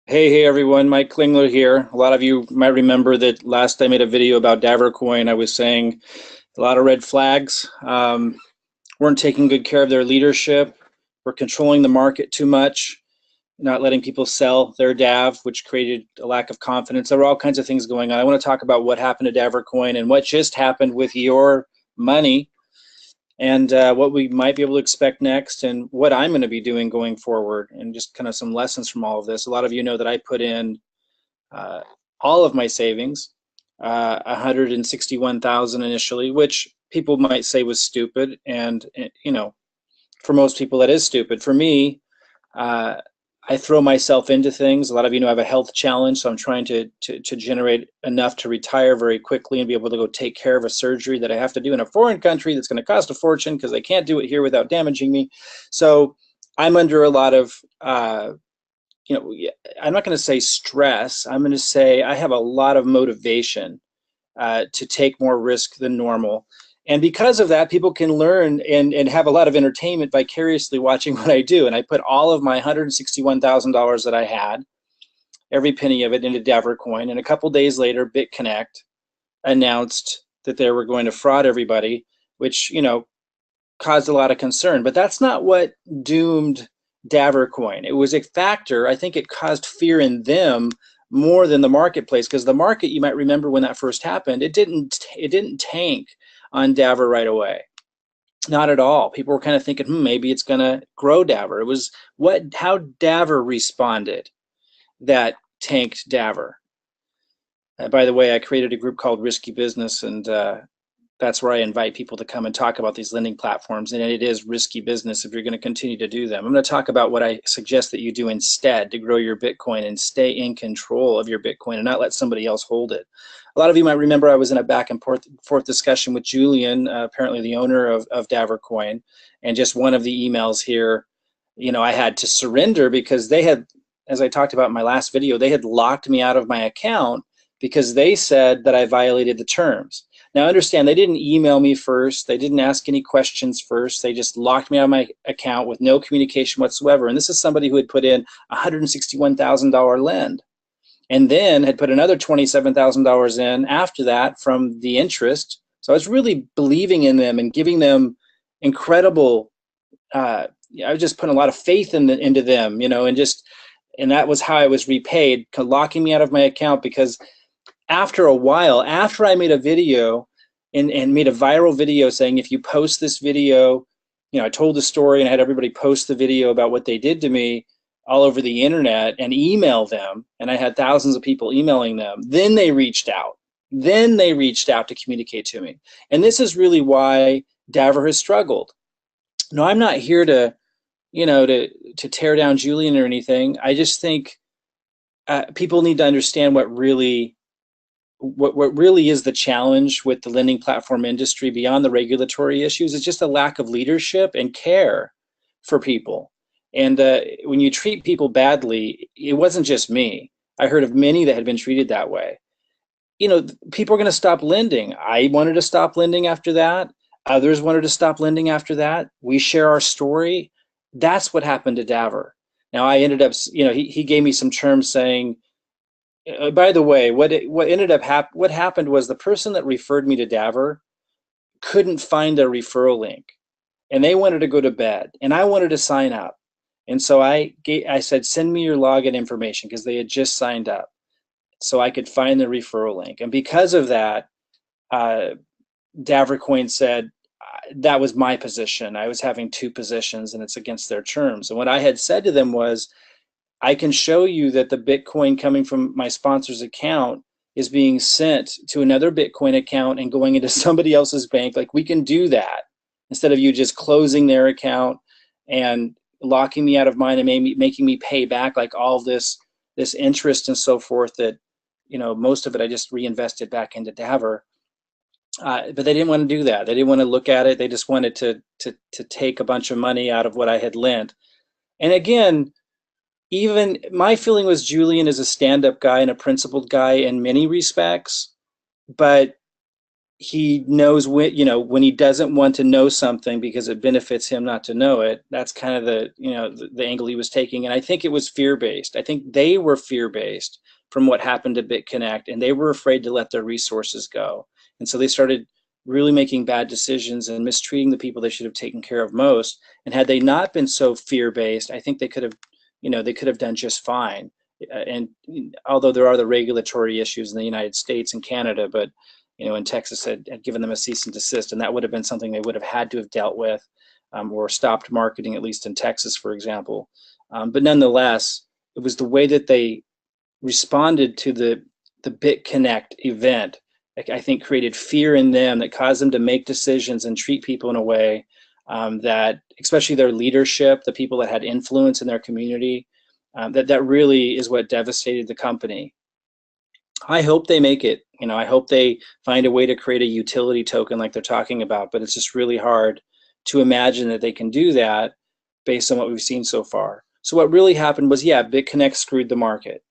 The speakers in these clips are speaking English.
Hey everyone, Mike Klingler here. A lot of you might remember that last I made a video about Davorcoin. I was saying a lot of red flags. Weren't taking good care of their leadership. We're controlling the market too much, not letting people sell their DAV, which created a lack of confidence. There were all kinds of things going on. I want to talk about what happened to Davorcoin and what just happened with your money and what we might be able to expect next and what I'm going to be doing going forward and just kind of some lessons from all of this. A lot of you know that I put in uh, all of my savings, 161,000 initially, which people might say was stupid, and for most people that is stupid. For me, uh, I throw myself into things. A lot of you know I have a health challenge, so I'm trying to generate enough to retire very quickly and be able to go take care of a surgery that I have to do in a foreign country that's going to cost a fortune because I can't do it here without damaging me. So I'm under a lot of I'm not going to say stress. I'm going to say I have a lot of motivation to take more risk than normal. And because of that, people can learn and have a lot of entertainment vicariously watching what I do. And I put all of my $161,000 that I had, every penny of it, into Davorcoin. And a couple days later, BitConnect announced that they were going to fraud everybody, which, caused a lot of concern. But that's not what doomed Davorcoin. It was a factor. I think it caused fear in them more than the marketplace, because the market, you might remember when that first happened, it didn't tank on Davor right away. Not at all. People were kind of thinking, maybe it's going to grow Davor. It was how Davor responded that tanked Davor. By the way, I created a group called Risky Business, and that's where I invite people to come and talk about these lending platforms. And it is risky business if you're going to continue to do them. I'm going to talk about what I suggest that you do instead to grow your Bitcoin and stay in control of your Bitcoin and not let somebody else hold it. A lot of you might remember I was in a back and forth discussion with Julian, apparently the owner of Davorcoin, and just one of the emails here, I had to surrender because they had, as I talked about in my last video, they had locked me out of my account because they said that I violated the terms. Now understand, they didn't email me first. They didn't ask any questions first. They just locked me out of my account with no communication whatsoever. And this is somebody who had put in $161,000 lend and then had put another $27,000 in after that from the interest. So I was really believing in them and giving them incredible, I was just putting a lot of faith into them, and that was how I was repaid, locking me out of my account because after a while, after I made a video and made a viral video saying, if you post this video, I told the story and I had everybody post the video about what they did to me all over the internet and email them. And I had thousands of people emailing them. Then they reached out. Then they reached out to communicate to me. And this is really why Davor has struggled. No, I'm not here to, to tear down Julian or anything. I just think people need to understand what really is the challenge with the lending platform industry beyond the regulatory issues is just a lack of leadership and care for people. And when you treat people badly, it wasn't just me. I heard of many that had been treated that way. People are going to stop lending. I wanted to stop lending after that. Others wanted to stop lending after that. We share our story. That's what happened to Davor. Now I ended up, he gave me some terms saying, by the way, what happened was the person that referred me to Davor couldn't find a referral link, and they wanted to go to bed, and I wanted to sign up, and so I said, send me your login information because they had just signed up, so I could find the referral link, and because of that, Davorcoin said that was my position. I was having two positions, and it's against their terms. And what I had said to them was, I can show you that the Bitcoin coming from my sponsor's account is being sent to another Bitcoin account and going into somebody else's bank. Like, we can do that instead of you just closing their account and locking me out of mine and making me pay back like all this interest and so forth that, most of it I just reinvested back into Davor. But they didn't want to do that. They didn't want to look at it. They just wanted to take a bunch of money out of what I had lent. And again, even my feeling was Julian is a stand-up guy and a principled guy in many respects, but he knows when, when he doesn't want to know something because it benefits him not to know it. That's kind of the angle he was taking. And I think it was fear-based. I think they were fear-based from what happened to BitConnect, and they were afraid to let their resources go. And so they started really making bad decisions and mistreating the people they should have taken care of most. And had they not been so fear-based, I think they could have, they could have done just fine. And although there are the regulatory issues in the United States and Canada, but and Texas had given them a cease and desist, and that would have been something they would have had to have dealt with, or stopped marketing, at least in Texas, for example. But nonetheless, it was the way that they responded to the BitConnect event, I think, created fear in them that caused them to make decisions and treat people in a way that, especially their leadership, the people that had influence in their community, that really is what devastated the company. I hope they make it. I hope they find a way to create a utility token like they're talking about, but it's just really hard to imagine that they can do that based on what we've seen so far. So what really happened was, yeah, BitConnect screwed the market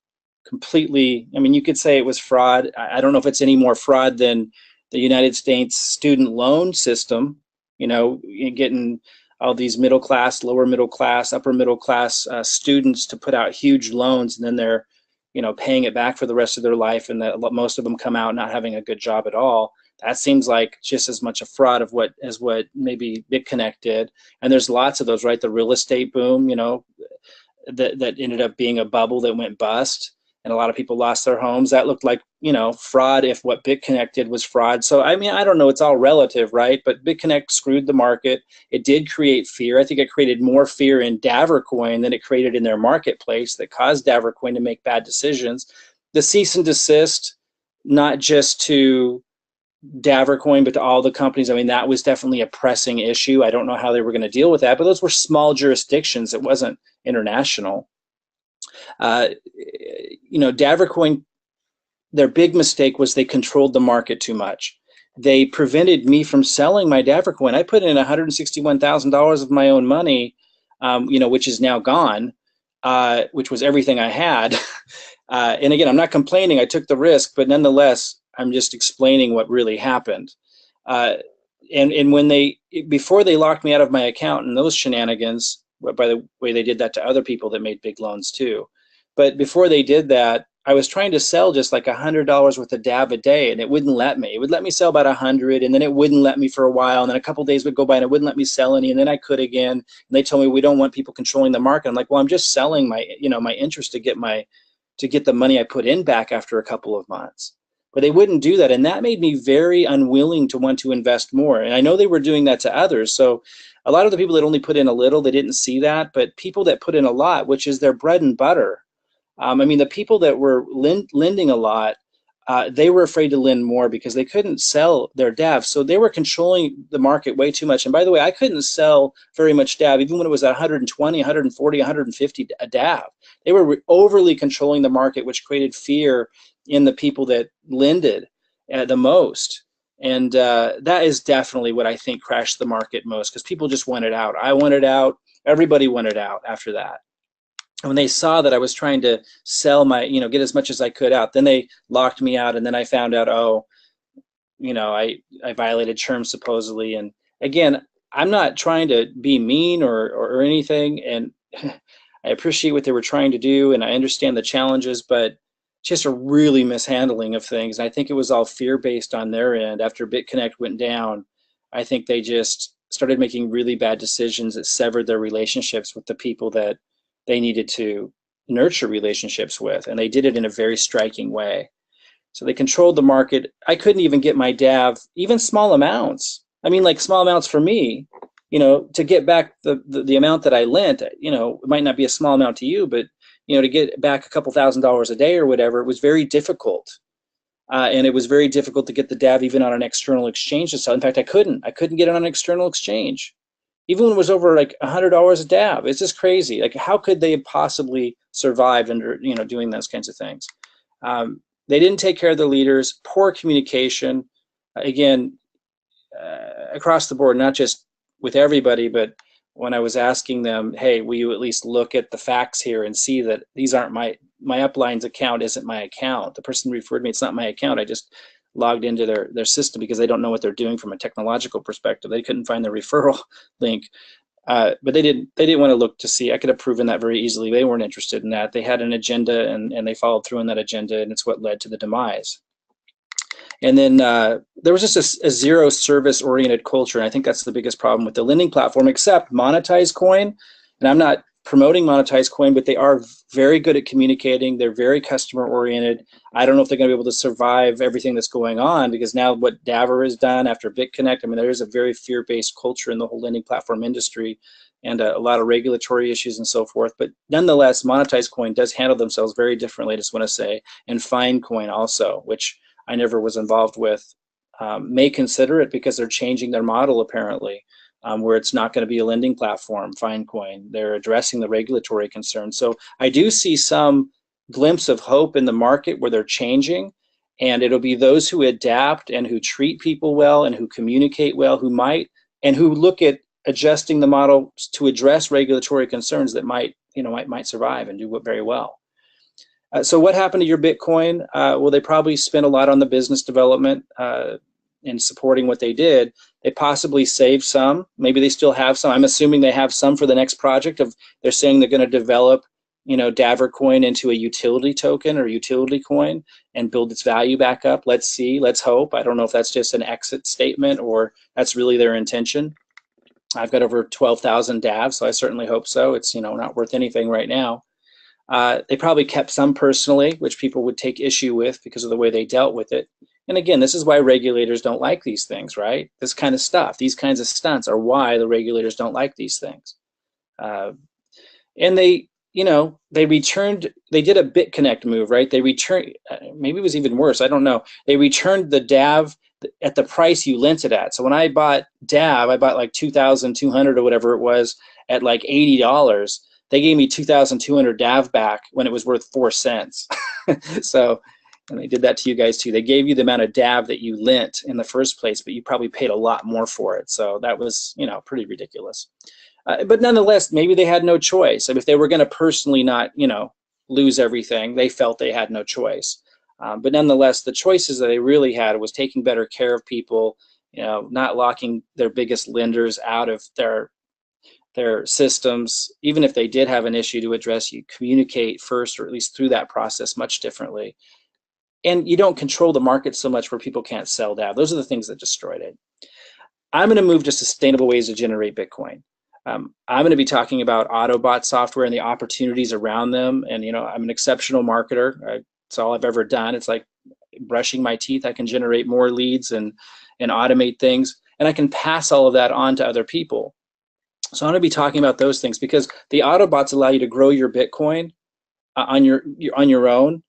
completely. I mean, you could say it was fraud. I don't know if it's any more fraud than the United States student loan system, getting all these middle class, lower middle class, upper middle class students to put out huge loans, and then they're paying it back for the rest of their life, and that most of them come out not having a good job at all. That seems like just as much a fraud as what maybe BitConnect did. And there's lots of those, right? The real estate boom, that ended up being a bubble that went bust, and a lot of people lost their homes. That looked like, fraud if what BitConnect did was fraud. So, I mean, I don't know, it's all relative, right? But BitConnect screwed the market. It did create fear. I think it created more fear in Davorcoin than it created in their marketplace that caused Davorcoin to make bad decisions. The cease and desist, not just to Davorcoin, but to all the companies, I mean, that was definitely a pressing issue. I don't know how they were going to deal with that, but those were small jurisdictions. It wasn't international. Davorcoin, their big mistake was they controlled the market too much. They prevented me from selling my Davorcoin. I put in $161,000 of my own money, which is now gone, which was everything I had. And again, I'm not complaining. I took the risk, but nonetheless, I'm just explaining what really happened. And when before they locked me out of my account and those shenanigans, by the way, they did that to other people that made big loans too. But before they did that, I was trying to sell just like $100 worth of DAV a day, and it wouldn't let me. It would let me sell about 100, and then it wouldn't let me for a while, and then a couple of days would go by and it wouldn't let me sell any, and then I could again. And they told me, we don't want people controlling the market. I'm like, well, I'm just selling my interest to get the money I put in back after a couple of months. But they wouldn't do that, and that made me very unwilling to want to invest more. And I know they were doing that to others. So a lot of the people that only put in a little, they didn't see that, but people that put in a lot, which is their bread and butter. I mean, the people that were lending a lot, they were afraid to lend more because they couldn't sell their DAV. So they were controlling the market way too much. And by the way, I couldn't sell very much DAV, even when it was 120, 140, 150 a DAV. They were overly controlling the market, which created fear in the people that lended the most. And that is definitely what I think crashed the market most, because people just wanted out. I wanted out. Everybody wanted out after that. And when they saw that I was trying to sell my, get as much as I could out, then they locked me out. And then I found out, I violated terms supposedly. And again, I'm not trying to be mean or anything. And I appreciate what they were trying to do, and I understand the challenges, but just a really mishandling of things. And I think it was all fear-based on their end. After BitConnect went down, I think they just started making really bad decisions that severed their relationships with the people that they needed to nurture relationships with, and they did it in a very striking way. So they controlled the market. I couldn't even get my DAV, even small amounts. I mean, like small amounts for me, to get back the amount that I lent, it might not be a small amount to you, but to get back a couple $1,000s a day or whatever, it was very difficult. And it was very difficult to get the DAV even on an external exchange to sell. In fact, I couldn't get it on an external exchange. Even when it was over like $100 a DAV. It's just crazy. Like, how could they possibly survive under, doing those kinds of things? They didn't take care of the leaders, poor communication, again, across the board, not just with everybody, but when I was asking them, hey, will you at least look at the facts here and see that these aren't my upline's account isn't my account. The person referred me, it's not my account. I just logged into their system because they don't know what they're doing from a technological perspective. They couldn't find the referral link. But they didn't want to look to see. I could have proven that very easily. They weren't interested in that. They had an agenda, and they followed through on that agenda, and it's what led to the demise. And then there was just a zero service oriented culture, and I think that's the biggest problem with the lending platform, except Monetize Coin. And I'm not promoting Monetize Coin, but they are very good at communicating. They're very customer oriented. I don't know if they're going to be able to survive everything that's going on, because now what Davor has done after BitConnect, I mean, there is a very fear-based culture in the whole lending platform industry, and a lot of regulatory issues and so forth. But nonetheless, Monetize Coin does handle themselves very differently, I just want to say, and Finecoin also, which I never was involved with, may consider it because they're changing their model apparently, where it's not going to be a lending platform, Finecoin. They're addressing the regulatory concerns. So I do see some glimpse of hope in the market where they're changing, and it'll be those who adapt and who treat people well and who communicate well, who look at adjusting the model to address regulatory concerns that might survive and do very well. So what happened to your Bitcoin? Well, they probably spent a lot on the business development in supporting what they did. They possibly saved some. Maybe they still have some. I'm assuming they have some for the next project. They're saying they're going to develop, Davorcoin into a utility token or utility coin and build its value back up. Let's see. Let's hope. I don't know if that's just an exit statement or that's really their intention. I've got over 12,000 DAVs, so I certainly hope so. It's not worth anything right now. They probably kept some personally, which people would take issue with because of the way they dealt with it. And again, this is why regulators don't like these things, right? This kind of stuff, these kinds of stunts are why the regulators don't like these things. And they returned, they did a BitConnect move, right? They returned, maybe it was even worse, I don't know. They returned the DAV at the price you lent it at. So when I bought DAV, I bought like 2,200 or whatever it was at like $80. They gave me 2,200 DAV back when it was worth 4 cents. So, and they did that to you guys too. They gave you the amount of DAV that you lent in the first place, but you probably paid a lot more for it. So that was, pretty ridiculous. But nonetheless, maybe they had no choice. I mean, if they were going to personally not, lose everything, they felt they had no choice. But nonetheless, the choices that they really had was taking better care of people, not locking their biggest lenders out of their systems. Even if they did have an issue to address, you communicate first, or at least through that process, much differently. And you don't control the market so much where people can't sell DAV. Those are the things that destroyed it. I'm going to move to sustainable ways to generate Bitcoin. I'm going to be talking about Autobot software and the opportunities around them. And I'm an exceptional marketer. It's all I've ever done. It's like brushing my teeth. I can generate more leads and automate things, and I can pass all of that on to other people. So I'm going to be talking about those things because the Autobots allow you to grow your Bitcoin on your own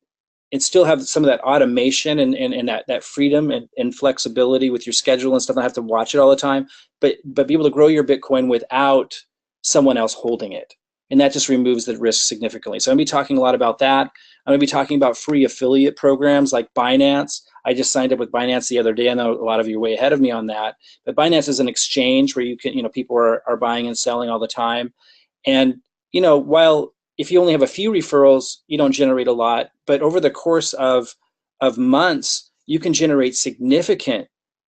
and still have some of that automation and that freedom and flexibility with your schedule and stuff. I have to watch it all the time, but be able to grow your Bitcoin without someone else holding it. And that just removes the risk significantly. So I'm going to be talking a lot about that. I'm going to be talking about free affiliate programs like Binance. I just signed up with Binance the other day. I know a lot of you are way ahead of me on that. But Binance is an exchange where you can, people are buying and selling all the time. And, while if you only have a few referrals, you don't generate a lot. But over the course of months, you can generate significant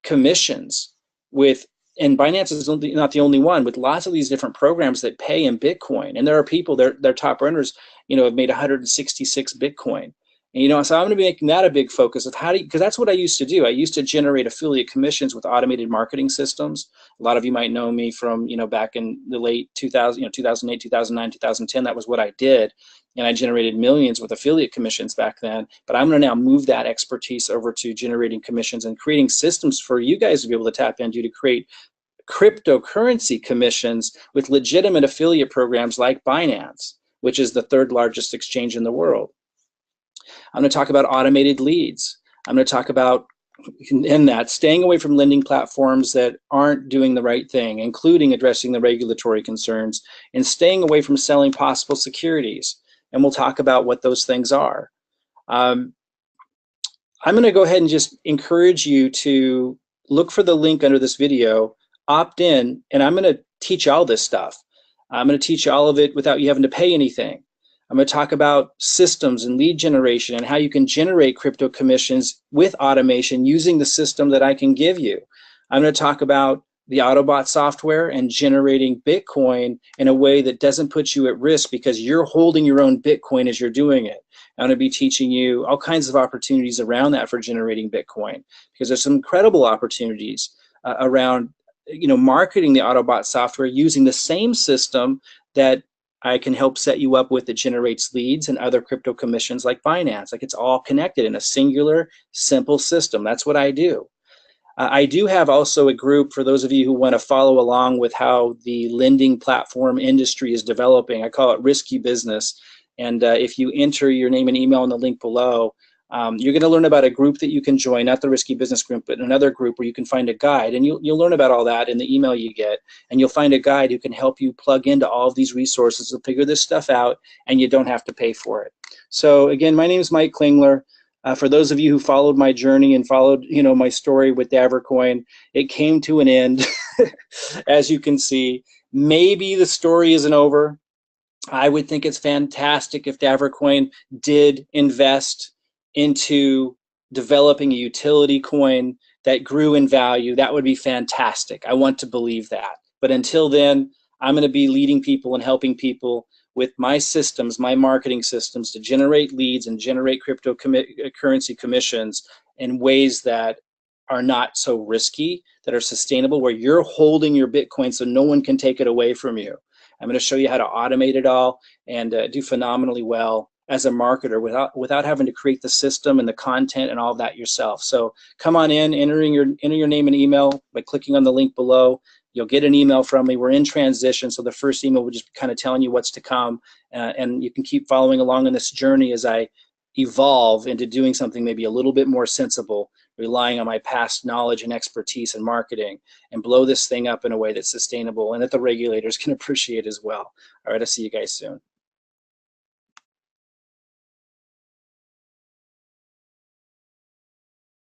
commissions with, and Binance is not the only one, with lots of these different programs that pay in Bitcoin. And there are people, their top earners, have made 166 Bitcoin. And, so I'm going to be making that a big focus of because that's what I used to do. I used to generate affiliate commissions with automated marketing systems. A lot of you might know me from, back in the late 2008, 2009, 2010. That was what I did. And I generated millions with affiliate commissions back then. But I'm going to now move that expertise over to generating commissions and creating systems for you guys to be able to tap into to create cryptocurrency commissions with legitimate affiliate programs like Binance, which is the third largest exchange in the world. I'm going to talk about automated leads. I'm going to talk about, in that, staying away from lending platforms that aren't doing the right thing, including addressing the regulatory concerns, and staying away from selling possible securities. And we'll talk about what those things are. I'm going to go ahead and just encourage you to look for the link under this video, opt in, and I'm going to teach all this stuff. I'm going to teach all of it without you having to pay anything. I'm going to talk about systems and lead generation and how you can generate crypto commissions with automation using the system that I can give you. I'm going to talk about the Autobot software and generating Bitcoin in a way that doesn't put you at risk because you're holding your own Bitcoin as you're doing it. I'm going to be teaching you all kinds of opportunities around that for generating Bitcoin, because there's some incredible opportunities around marketing the Autobot software using the same system that I can help set you up with that generates leads and other crypto commissions like Binance. Like, it's all connected in a singular, simple system. That's what I do. I do have also a group for those of you who want to follow along with how the lending platform industry is developing. I call it Risky Business. And if you enter your name and email in the link below, you're going to learn about a group that you can join, not the Risky Business group, but another group where you can find a guide. And you'll learn about all that in the email you get. And you'll find a guide who can help you plug into all of these resources and figure this stuff out, and you don't have to pay for it. So again, my name is Mike Klingler. For those of you who followed my journey and followed, my story with Davorcoin, it came to an end, as you can see. Maybe the story isn't over. I would think it's fantastic if Davorcoin did invest into developing a utility coin that grew in value. That would be fantastic. I want to believe that. But until then, I'm going to be leading people and helping people with my systems, my marketing systems, to generate leads and generate cryptocurrency commissions in ways that are not so risky, that are sustainable, where you're holding your Bitcoin so no one can take it away from you. I'm going to show you how to automate it all and do phenomenally well as a marketer without having to create the system and the content and all of that yourself. So come on in, enter your name and email by clicking on the link below. You'll get an email from me. We're in transition, so the first email will just be kind of telling you what's to come, and you can keep following along on this journey as I evolve into doing something maybe a little bit more sensible, relying on my past knowledge and expertise in marketing, and blow this thing up in a way that's sustainable and that the regulators can appreciate as well. All right, I'll see you guys soon.